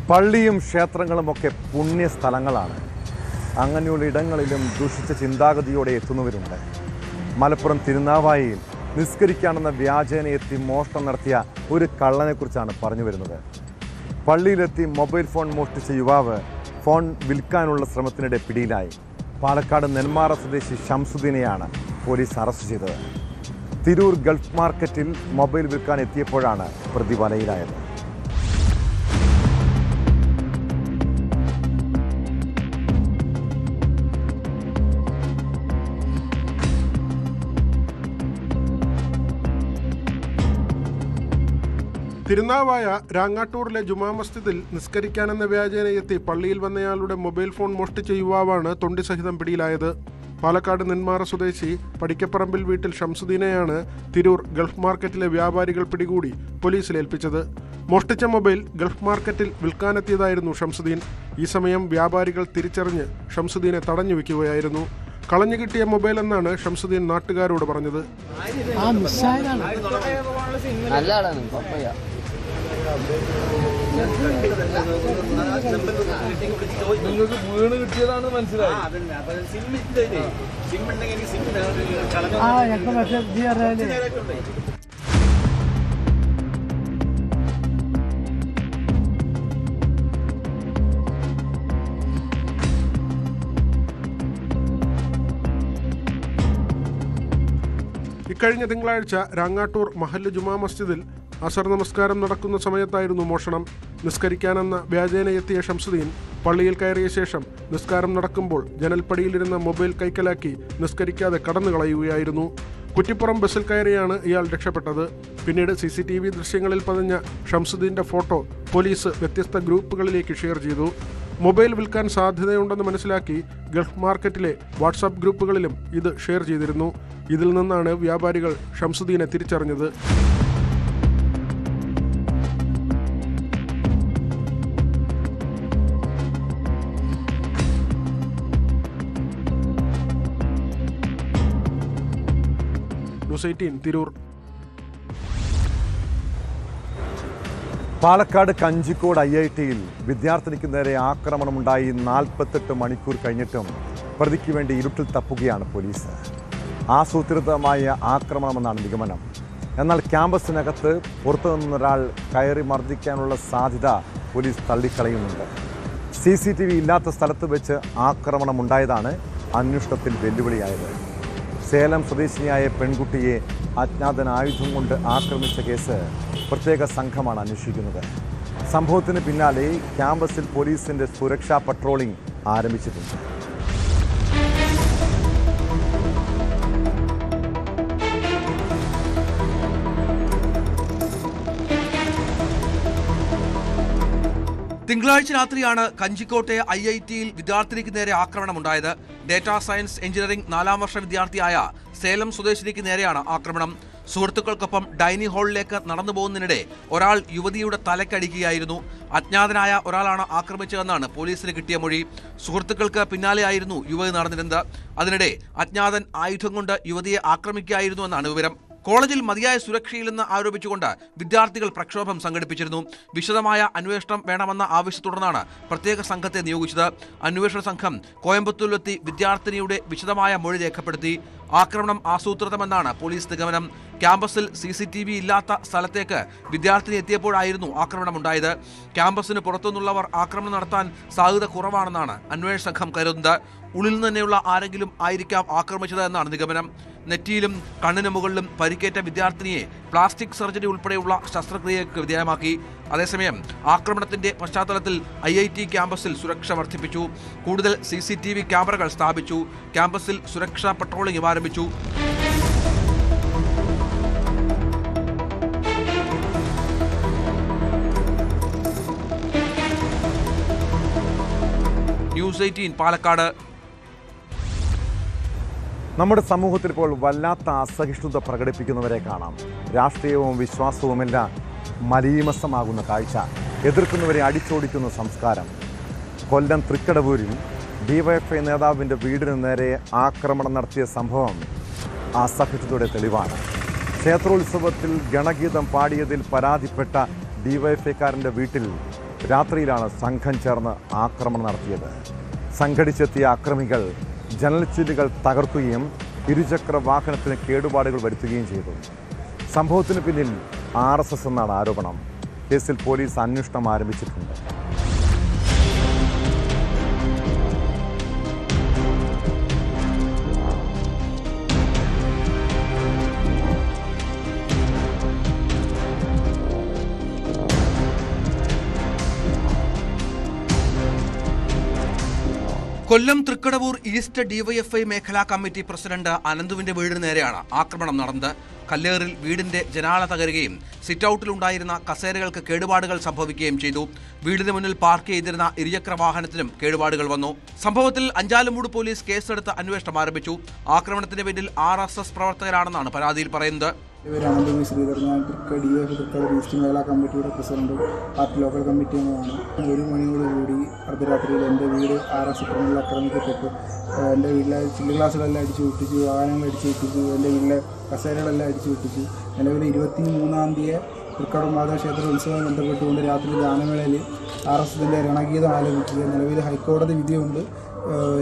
പള്ളിയും ക്ഷേത്രങ്ങളുമൊക്കെ പുണ്യസ്ഥലങ്ങളാണ്. അങ്ങനെയുള്ള ഇടങ്ങളിലും ദുഷിച്ച ചിന്താഗതിയോടെ എത്തുന്നവരുണ്ട്. മലപ്പുറം തിരുനാവായയിൽ നിസ്കരിക്കാനെന്ന വ്യാജേന എത്തി മോഷണം നടത്തിയ ഒരു കള്ളനെക്കുറിച്ചാണ് പറഞ്ഞു വരുന്നത്. പള്ളിയിലെത്തി മൊബൈൽ ഫോൺ മോഷ്ടിച്ച യുവാവ് ഫോൺ വിൽക്കാനുള്ള ശ്രമത്തിനിടെ പിടിയിലായി. പാലക്കാട് നെന്മാറ സ്വദേശി ഷംസുദ്ദീനെയാണ് പോലീസ് അറസ്റ്റ് ചെയ്തത്. തിരൂർ ഗൾഫ് മാർക്കറ്റിൽ മൊബൈൽ വിൽക്കാൻ എത്തിയപ്പോഴാണ് പ്രതി വലയിലായത്. തിരുനാവായ രാങ്ങാട്ടൂരിലെ ജുമാ മസ്ജിദിൽ നിസ്കരിക്കാനെന്ന വ്യാജേന എത്തി പള്ളിയിൽ വന്നയാളുടെ മൊബൈൽ ഫോൺ മോഷ്ടിച്ച യുവാവാണ് തൊണ്ടി സഹിതം പിടിയിലായത്. പാലക്കാട് നെന്മാറ സ്വദേശി പടിക്കപ്പറമ്പിൽ വീട്ടിൽ ഷംസുദ്ദീനെയാണ് തിരൂർ ഗൾഫ് മാർക്കറ്റിലെ വ്യാപാരികൾ പിടികൂടി പോലീസിൽ ഏൽപ്പിച്ചത്. മോഷ്ടിച്ച മൊബൈൽ ഗൾഫ് മാർക്കറ്റിൽ വിൽക്കാനെത്തിയതായിരുന്നു ഷംസുദ്ദീൻ. ഈ സമയം വ്യാപാരികൾ തിരിച്ചറിഞ്ഞ് ഷംസുദ്ദീനെ തടഞ്ഞു വയ്ക്കുകയായിരുന്നു. കളഞ്ഞു കിട്ടിയ മൊബൈൽ എന്നാണ് ഷംസുദ്ദീൻ നാട്ടുകാരോട് പറഞ്ഞത്. നിങ്ങൾക്ക് വീണ് കിട്ടിയതാണ് മനസ്സിലായി. ഇക്കഴിഞ്ഞ തിങ്കളാഴ്ച രാങ്ങാട്ടൂർ മഹല്ല് ജുമാ മസ്ജിദിൽ അസർ നമസ്കാരം നടക്കുന്ന സമയത്തായിരുന്നു മോഷണം. നിസ്കരിക്കാനെന്ന വ്യാജേന എത്തിയ ഷംസുദ്ദീൻ പള്ളിയിൽ കയറിയ ശേഷം നിസ്കാരം നടക്കുമ്പോൾ ജനൽപ്പടിയിലിരുന്ന മൊബൈൽ കൈക്കലാക്കി നിസ്കരിക്കാതെ കടന്നു കളയുകയായിരുന്നു. കുറ്റിപ്പുറം ബസ്സിൽ കയറിയാണ് ഇയാൾ രക്ഷപ്പെട്ടത്. പിന്നീട് CCTV ദൃശ്യങ്ങളിൽ പതിഞ്ഞ ഷംസുദ്ദീന്റെ ഫോട്ടോ പോലീസ് വ്യത്യസ്ത ഗ്രൂപ്പുകളിലേക്ക് ഷെയർ ചെയ്തു. മൊബൈൽ വിൽക്കാൻ സാധ്യതയുണ്ടെന്ന് മനസ്സിലാക്കി ഗൾഫ് മാർക്കറ്റിലെ വാട്സാപ്പ് ഗ്രൂപ്പുകളിലും ഇത് ഷെയർ ചെയ്തിരുന്നു. ഇതിൽ നിന്നാണ് വ്യാപാരികൾ ഷംസുദ്ദീനെ തിരിച്ചറിഞ്ഞത്. ന്യൂസ് 18 തിരൂർ. പാലക്കാട് കഞ്ചിക്കോട് IITയിൽ വിദ്യാർത്ഥിനിക്ക് നേരെ ആക്രമണമുണ്ടായി 48 മണിക്കൂർ കഴിഞ്ഞിട്ടും പ്രതിക്ക് വേണ്ടി ഇരുട്ടിൽ തപ്പുകയാണ് പോലീസ്. ആസൂത്രിതമായ ആക്രമണമെന്നാണ് നിഗമനം. എന്നാൽ ക്യാമ്പസിനകത്ത് പുറത്തുനിന്നൊരാൾ കയറി മർദ്ദിക്കാനുള്ള സാധ്യത പോലീസ് തള്ളിക്കളയുന്നുണ്ട്. CCTV ഇല്ലാത്ത സ്ഥലത്ത് വെച്ച് ആക്രമണമുണ്ടായതാണ് അന്വേഷണത്തിൽ വെല്ലുവിളിയായത്. സേലം സ്വദേശിനിയായ പെൺകുട്ടിയെ അജ്ഞാതൻ ആയുധം കൊണ്ട് ആക്രമിച്ച കേസ് പ്രത്യേക സംഘമാണ് അന്വേഷിക്കുന്നത്. സംഭവത്തിന് പിന്നാലെ ക്യാമ്പസിൽ പോലീസിന്റെ സുരക്ഷാ പട്രോളിംഗ് ആരംഭിച്ചിട്ടുണ്ട്. തിങ്കളാഴ്ച രാത്രിയാണ് കഞ്ചിക്കോട്ടെ IITയിൽ വിദ്യാർത്ഥിനിക്ക് നേരെ ആക്രമണമുണ്ടായത്. ഡേറ്റാ സയൻസ് എഞ്ചിനീയറിംഗ് 4ാം വർഷ വിദ്യാർത്ഥിയായ സേലം സ്വദേശിനിക്ക് നേരെയാണ് ആക്രമണം. സുഹൃത്തുക്കൾക്കൊപ്പം ഡൈനിങ് ഹാളിലേക്ക് നടന്നു പോകുന്നതിനിടെ ഒരാൾ യുവതിയുടെ തലക്കടിക്കുകയായിരുന്നു. അജ്ഞാതനായ ഒരാളാണ് ആക്രമിച്ചതെന്നാണ് പോലീസിന് കിട്ടിയ മൊഴി. സുഹൃത്തുക്കൾക്ക് പിന്നാലെയായിരുന്നു യുവതി നടന്നിരുന്നത്. അതിനിടെ അജ്ഞാതൻ ആയുധം കൊണ്ട് യുവതിയെ ആക്രമിക്കുകയായിരുന്നു എന്നാണ് വിവരം. കോളേജിൽ മതിയായ സുരക്ഷയില്ലെന്ന് ആരോപിച്ചുകൊണ്ട് വിദ്യാർത്ഥികൾ പ്രക്ഷോഭം സംഘടിപ്പിച്ചിരുന്നു. വിശദമായ അന്വേഷണം വേണമെന്ന ആവശ്യത്തെ തുടർന്നാണ് പ്രത്യേക സംഘത്തെ നിയോഗിച്ചത്. അന്വേഷണ സംഘം കോയമ്പത്തൂരിലെത്തി വിദ്യാർത്ഥിനിയുടെ വിശദമായ മൊഴി രേഖപ്പെടുത്തി. ആക്രമണം ആസൂത്രിതമെന്നാണ് പോലീസ് നിഗമനം. ക്യാമ്പസിൽ CCTV ഇല്ലാത്ത സ്ഥലത്തേക്ക് വിദ്യാർത്ഥിനി എത്തിയപ്പോഴായിരുന്നു ആക്രമണമുണ്ടായത്. ക്യാമ്പസിന് പുറത്തുനിന്നുള്ളവർ ആക്രമണം നടത്താൻ സാധ്യത കുറവാണെന്നാണ് അന്വേഷണ സംഘം കരുതുന്നത്. ഉള്ളിൽ നിന്ന് തന്നെയുള്ള ആരെങ്കിലും ആയിരിക്കാം ആക്രമിച്ചത് എന്നാണ് നിഗമനം. നെറ്റിയിലും കണ്ണിന് മുകളിലും പരിക്കേറ്റ വിദ്യാർത്ഥിനിയെ പ്ലാസ്റ്റിക് സർജറി ഉൾപ്പെടെയുള്ള ശസ്ത്രക്രിയയ്ക്ക് വിധേയമാക്കി. അതേസമയം ആക്രമണത്തിന്റെ പശ്ചാത്തലത്തിൽ IIT ക്യാമ്പസിൽ സുരക്ഷ വർദ്ധിപ്പിച്ചു. കൂടുതൽ CCTV ക്യാമറകൾ സ്ഥാപിച്ചു. ക്യാമ്പസിൽ സുരക്ഷാ പട്രോളിംഗ് ആരംഭിച്ചു. ന്യൂസ് 18 പാലക്കാട്. നമ്മുടെ സമൂഹത്തിൽ ഇപ്പോൾ വല്ലാത്ത അസഹിഷ്ണുത പ്രകടിപ്പിക്കുന്നവരെ കാണാം. രാഷ്ട്രീയവും വിശ്വാസവുമെല്ലാം മലീമസമാകുന്ന കാഴ്ച, എതിർക്കുന്നവരെ അടിച്ചോടിക്കുന്ന സംസ്കാരം. കൊല്ലം തൃക്കടവൂരിൽ DYFI നേതാവിൻ്റെ വീടിന് നേരെ ആക്രമണം നടത്തിയ സംഭവം അസഹിഷ്ണുതയുടെ തെളിവാണ്. ക്ഷേത്രോത്സവത്തിൽ ഗണഗീതം പാടിയതിൽ പരാതിപ്പെട്ട DYFIക്കാരൻ്റെ വീട്ടിൽ രാത്രിയിലാണ് സംഘം ചേർന്ന് ആക്രമണം നടത്തിയത്. സംഘടിച്ചെത്തിയ അക്രമികൾ ജനൽച്ചില്ലുകൾ തകർക്കുകയും ഇരുചക്ര വാഹനത്തിന് കേടുപാടുകൾ വരുത്തുകയും ചെയ്തു. സംഭവത്തിന് പിന്നിൽ RSS എന്നാണ് ആരോപണം. കേസിൽ പോലീസ് അന്വേഷണം ആരംഭിച്ചിട്ടുണ്ട്. കൊല്ലം തൃക്കടവൂർ ഈസ്റ്റ് DYFI മേഖലാ കമ്മിറ്റി പ്രസിഡന്റ് അനന്തുവിന്റെ വീടിന് നേരെയാണ് ആക്രമണം നടന്നത്. കല്ലേറിൽ വീടിന്റെ ജനാല തകരുകയും സിറ്റൌട്ടിലുണ്ടായിരുന്ന കസേരകൾക്ക് കേടുപാടുകൾ സംഭവിക്കുകയും ചെയ്തു. വീടിന് മുന്നിൽ പാർക്ക് ചെയ്തിരുന്ന ഇരുചക്ര വാഹനത്തിനും കേടുപാടുകൾ വന്നു. സംഭവത്തിൽ അഞ്ചാലുമൂട് പോലീസ് കേസെടുത്ത് അന്വേഷണം ആരംഭിച്ചു. ആക്രമണത്തിന് പിന്നിൽ RSS പ്രവർത്തകരാണെന്നാണ് പരാതിയിൽ പറയുന്നത്. അനന്തു ശ്രീധർ, ഞാൻ DYFI തൃക്കടവൂർ ഈസ്റ്റ് മേഖലാ കമ്മിറ്റിയുടെ പ്രസിഡന്റും പാർട്ടി ലോക്കൽ കമ്മിറ്റി അംഗമാണ്. 1 മണിയോടുകൂടി അർദ്ധരാത്രിയിൽ എൻ്റെ വീട് RSS ക്രിമിനൽ ആക്രമിക്കപ്പെട്ടു. എൻ്റെ വീട്ടിലെ ചില്ല് ഗ്ലാസുകളെല്ലാം അടിച്ചു പൊട്ടിച്ചു, വാഹനങ്ങൾ അടിച്ചു പൊട്ടിച്ചു, എൻ്റെ വീട്ടിലെ കസേരകളെല്ലാം അടിച്ചു പൊട്ടിച്ചു. നിലവിൽ 23-ാം തീയതി തൃക്കടവൂർ മാതാ ക്ഷേത്ര ഉത്സവം ബന്ധപ്പെട്ടുകൊണ്ട് രാത്രി ഗാനമേളയിൽ RSSൻ്റെ രണഗീതം ആലപിക്കുക. നിലവിൽ ഹൈക്കോടതി വിധിയുണ്ട്,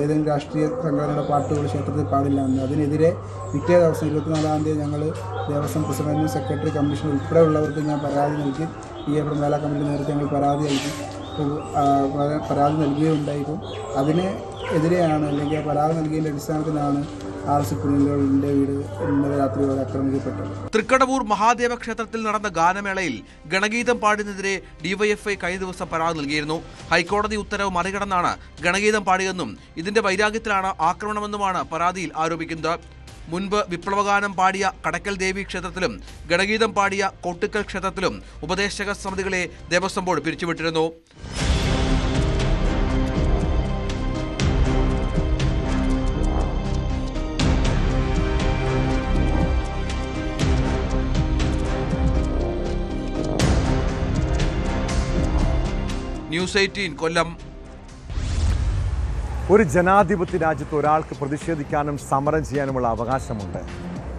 ഏതെങ്കിലും രാഷ്ട്രീയ സംഘടനയുടെ പാട്ടുകൾ ക്ഷേത്രത്തിൽ പാടില്ല എന്ന്. അതിനെതിരെ പിറ്റേ ദിവസം 24-ാം തീയതി ഞങ്ങൾ ദേവസ്വം പ്രസിഡന്റും സെക്രട്ടറി കമ്മീഷൻ ഉൾപ്പെടെയുള്ളവർക്ക് ഞാൻ പരാതി നൽകി. DYFI മേഖലാ കമ്മിറ്റി നേരത്തെ ഞങ്ങൾ പരാതി നൽകുകയുണ്ടായിരുന്നു. അതിനെതിരെയാണ്, അല്ലെങ്കിൽ ആ പരാതി നൽകിയതിൻ്റെ അടിസ്ഥാനത്തിലാണ് RSS ക്രിമിനലുകളുടെ വീട് ഇന്നലെ രാത്രിയോടെ ആക്രമിക്കപ്പെട്ടത്. തൃക്കടവൂർ മഹാദേവ ക്ഷേത്രത്തിൽ നടന്ന ഗാനമേളയിൽ ഗണഗീതം പാടിയതിനെതിരെ DYFI കഴിഞ്ഞ ദിവസം പരാതി നൽകിയിരുന്നു. ഹൈക്കോടതി ഉത്തരവ് മറികടന്നാണ് ഗണഗീതം പാടിയതെന്നും ഇതിന്റെ വൈരാഗ്യത്തിലാണ് ആക്രമണമെന്നുമാണ് പരാതിയിൽ ആരോപിക്കുന്നത്. മുൻപ് വിപ്ലവഗാനം പാടിയ കടക്കൽ ദേവി ക്ഷേത്രത്തിലും ഗണഗീതം പാടിയ കൊട്ടുക്കൽ ക്ഷേത്രത്തിലും ഉപദേശക സമിതികളെ ദേവസ്വം ബോർഡ് പിരിച്ചുവിട്ടിരുന്നു. ന്യൂസ് 18 കൊല്ലം. ഒരു ജനാധിപത്യ രാജ്യത്ത് ഒരാൾക്ക് പ്രതിഷേധിക്കാനും സമരം ചെയ്യാനുമുള്ള അവകാശമുണ്ട്.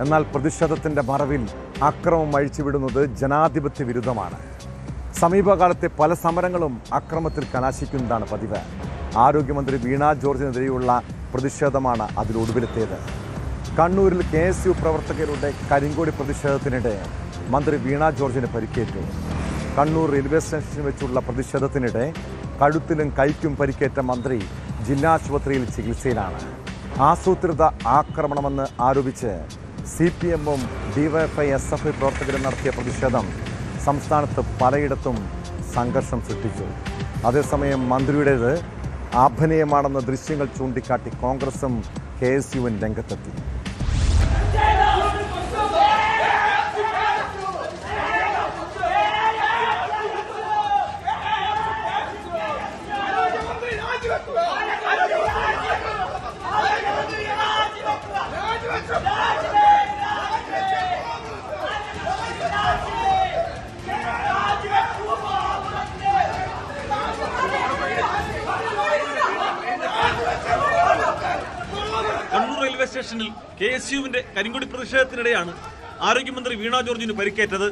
എന്നാൽ പ്രതിഷേധത്തിൻ്റെ മറവിൽ അക്രമം അഴിച്ചുവിടുന്നത് ജനാധിപത്യ വിരുദ്ധമാണ്. സമീപകാലത്തെ പല സമരങ്ങളും അക്രമത്തിൽ കലാശിക്കുന്നതാണ് പതിവ്. ആരോഗ്യമന്ത്രി വീണ ജോർജിനെതിരെയുള്ള പ്രതിഷേധമാണ് അതിലൊടുവിലെത്തിയത്. കണ്ണൂരിൽ KSU പ്രവർത്തകരുടെ കരിങ്കൊടി പ്രതിഷേധത്തിനിടെ മന്ത്രി വീണ ജോർജിന് പരിക്കേറ്റു. കണ്ണൂർ റെയിൽവേ സ്റ്റേഷനിൽ വെച്ചുള്ള പ്രതിഷേധത്തിനിടെ കഴുത്തിലും കൈക്കും പരിക്കേറ്റ മന്ത്രി ജില്ലാ ആശുപത്രിയിൽ ചികിത്സയിലാണ്. ആസൂത്രിത ആക്രമണമെന്ന് ആരോപിച്ച് CPM-ഉം DYFI SFI പ്രവർത്തകരും നടത്തിയ പ്രതിഷേധം സംസ്ഥാനത്ത് പലയിടത്തും സംഘർഷം സൃഷ്ടിച്ചു. അതേസമയം മന്ത്രിയുടേത് അഭിനയമാണെന്ന ദൃശ്യങ്ങൾ ചൂണ്ടിക്കാട്ടി കോൺഗ്രസും KSU-വും രംഗത്തെത്തി. കണ്ണൂർ റെയിൽവേ സ്റ്റേഷനിൽ KSU-വിന്റെ കരിങ്കൊടി പ്രതിഷേധത്തിനിടെയാണ് ആരോഗ്യമന്ത്രി വീണ ജോർജിന് പരിക്കേറ്റത്.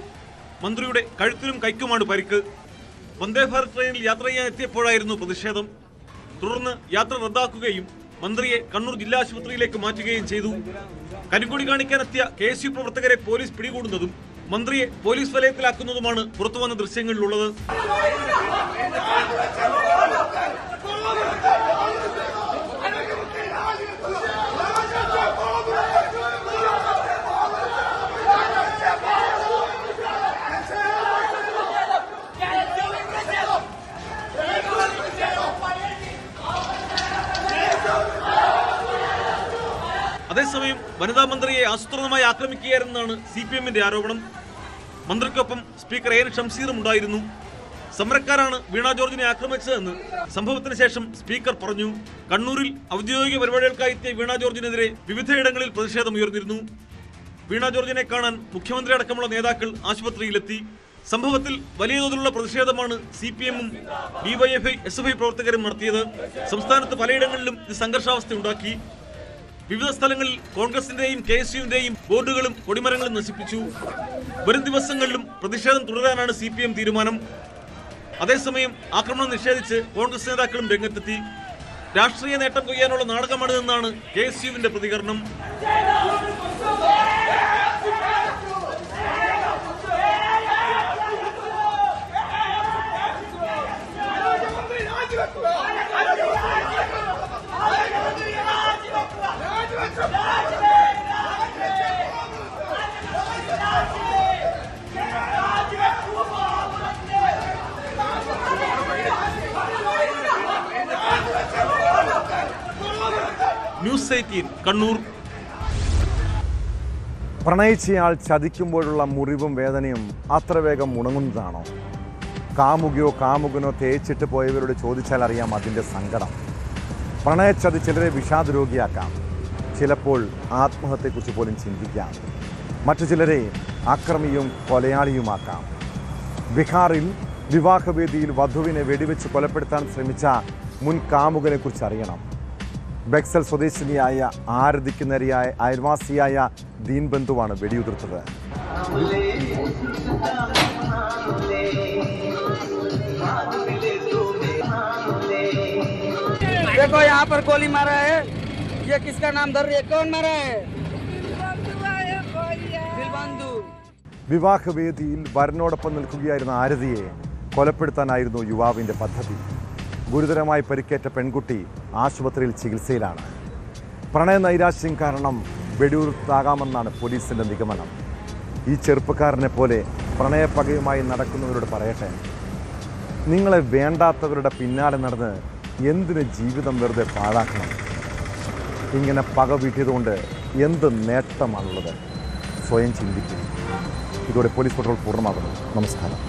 മന്ത്രിയുടെ കഴുത്തിലും കൈക്കുമാണ് പരിക്ക്. വന്ദേ ഭാരത് ട്രെയിനിൽ യാത്ര ചെയ്യാൻ എത്തിയപ്പോഴായിരുന്നു പ്രതിഷേധം. തുടർന്ന് യാത്ര റദ്ദാക്കുകയും മന്ത്രിയെ കണ്ണൂർ ജില്ലാ ആശുപത്രിയിലേക്ക് മാറ്റുകയും ചെയ്തു. കരിങ്കൊടി കാണിക്കാനെത്തിയ KSU പ്രവർത്തകരെ പോലീസ് പിടികൂടുന്നതും മന്ത്രിയെ പോലീസ് വലയത്തിലാക്കുന്നതുമാണ് പുറത്തുവന്ന ദൃശ്യങ്ങളിലുള്ളത്. അതേസമയം വനിതാ മന്ത്രിയെ ആസൂത്രിതമായി ആക്രമിക്കുകയായിരുന്നാണ് CPMന്റെ ആരോപണം. മന്ത്രിക്കൊപ്പം സ്പീക്കർ AN ഷംസീറും ഉണ്ടായിരുന്നു. സമരക്കാരാണ് വീണ ജോർജിനെ ആക്രമിച്ചതെന്ന് സംഭവത്തിന് ശേഷം സ്പീക്കർ പറഞ്ഞു. കണ്ണൂരിൽ ഔദ്യോഗിക പരിപാടികൾക്കായി എത്തിയ വീണ ജോർജിനെതിരെ വിവിധയിടങ്ങളിൽ പ്രതിഷേധമുയർന്നിരുന്നു. വീണ ജോർജിനെ കാണാൻ മുഖ്യമന്ത്രി അടക്കമുള്ള നേതാക്കൾ ആശുപത്രിയിലെത്തി. സംഭവത്തിൽ വലിയ തോതിലുള്ള പ്രതിഷേധമാണ് CPMഉം DYFI SFI പ്രവർത്തകരും നടത്തിയത്. സംസ്ഥാനത്ത് പലയിടങ്ങളിലും ഇത് സംഘർഷാവസ്ഥ ഉണ്ടാക്കി. വിവിധ സ്ഥലങ്ങളിൽ കോൺഗ്രസിന്റെയും KSUവിന്റെയും ബോർഡുകളും കൊടിമരങ്ങളും നശിപ്പിച്ചു. വരും ദിവസങ്ങളിലും പ്രതിഷേധം തുടരാനാണ് CPM തീരുമാനം. അതേസമയം ആക്രമണം നിഷേധിച്ച് കോൺഗ്രസ് നേതാക്കളും രംഗത്തെത്തി. രാഷ്ട്രീയ നേട്ടം കൊയ്യാനുള്ള നാടകമാണിതെന്നാണ് KSUവിന്റെ പ്രതികരണം. ന്യൂസ് 18 കണ്ണൂർ. പ്രണയിച്ചയാൾ ചതിക്കുമ്പോഴുള്ള മുറിവും വേദനയും അത്ര വേഗം ഉണങ്ങുന്നതാണോ? കാമുകിയോ കാമുകനോ തേച്ചിട്ട് പോയവരോട് ചോദിച്ചാൽ അറിയാം അതിൻ്റെ സങ്കടം. പ്രണയച്ചതി ചിലരെ വിഷാദ രോഗിയാക്കാം, ചിലപ്പോൾ ആത്മഹത്യയെക്കുറിച്ച് പോലും ചിന്തിക്കാം. മറ്റു ചിലരെ അക്രമിയും കൊലയാളിയുമാക്കാം. ബീഹാറിൽ വിവാഹവേദിയിൽ വധുവിനെ വെടിവെച്ച് കൊലപ്പെടുത്താൻ ശ്രമിച്ച മുൻ കാമുകനെക്കുറിച്ച് അറിയണം. ബെക്സൽ സ്വദേശിനിയായ ആരതിക്ക് നേരെയായ അയൽവാസിയായ ദീൻ ബന്ധുവാണ് വെടിയുതിർത്തത്. देखो यहाँ पर गोली मारा है, ये किसका नाम धर रही है, कौन मारा है? വിവാഹവേദിയിൽ വരനോടൊപ്പം നിൽക്കുകയായിരുന്ന ആരതിയെ കൊലപ്പെടുത്താനായിരുന്നു യുവാവിൻ്റെ പദ്ധതി. ഗുരുതരമായി പരിക്കേറ്റ പെൺകുട്ടി ആശുപത്രിയിൽ ചികിത്സയിലാണ്. പ്രണയ നൈരാശ്യം കാരണം വെടിയുതിർത്താകാമെന്നാണ് പോലീസിൻ്റെ നിഗമനം. ഈ ചെറുപ്പക്കാരനെ പോലെ പ്രണയപ്പകയുമായി നടക്കുന്നവരോട് പറയട്ടെ, നിങ്ങളെ വേണ്ടാത്തവരുടെ പിന്നാലെ നടന്ന് എന്തിന് ജീവിതം വെറുതെ പാഴാക്കണം? ഇങ്ങനെ പക വീട്ടിയതുകൊണ്ട് എന്ത് നേട്ടമാണുള്ളത്? സ്വയം ചിന്തിക്കും. ഇതോടെ പോലീസ് പട്രോൾ പൂർണ്ണമാകുന്നു. നമസ്കാരം.